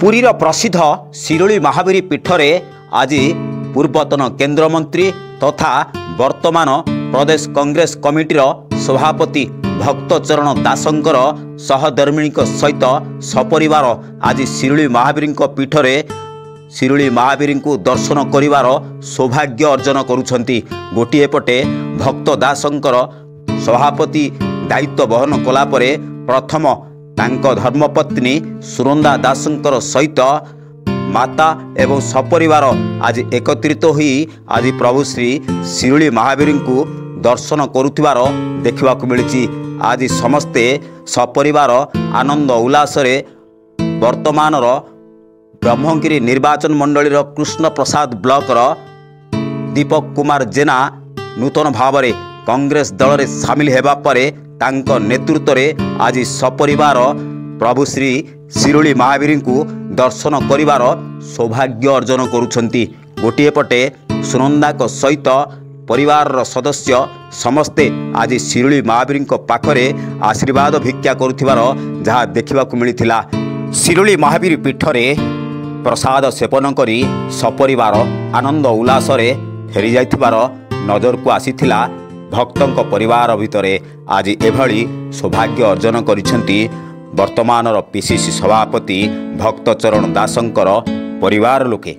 पुरीर प्रसिद्ध शिरोली महावीरी पीठरे आज पूर्वतन केन्द्रमंत्री तथा वर्तमान प्रदेश कांग्रेस कमिटीर सभापति भक्तचरण दासंकर सहधर्मिणी सहित सपरिवार आज शिरोली महावीरी पीठरे शिरोली महावीरी को दर्शन करिवार सौभाग्य अर्जन करुछंती। गोटे पटे भक्त दासंकर सभापति दायित्व बहन कला परे प्रथम तांको धर्मपत्नी सुनंदा दासंकर सहित माता एवं सपरिवार आज एकत्रित होई आज प्रभु श्री शिरोली महावीरी को दर्शन करुथिबार देखिबाकु मिलिछि। आज समस्ते सपरिवार आनंद उल्लास रे वर्तमानर ब्रह्मगिरी निर्वाचन मंडलीर कृष्ण प्रसाद ब्लॉकर दीपक कुमार जेना नूतन भाव में कांग्रेस दल में सामिल हेबा परे तांको नेतृत्व में आज सपरिवार प्रभु श्री शिरोली महावीरी को दर्शन करिवार सौभाग्य अर्जन करुछंती। गोटे पटे सुनंदा सहित परिवार सदस्य समस्ते आज शिरोली महावीरी पाखरे आशीर्वाद भिक्षा करुथिबार जहाँ देखिबाकु मिलिथिला। शिरोली महावीरी पीठरे प्रसाद सेवन करी सपरिवार आनंद उल्लास रे फेरी जाइथिबार नजर को आसीथिला। भक्तों परिवार भितरे आज एभली सौभाग्य अर्जन करिसेंती वर्तमानर पीसीसी सभापति भक्तचरण दासंकर परिवार लोके।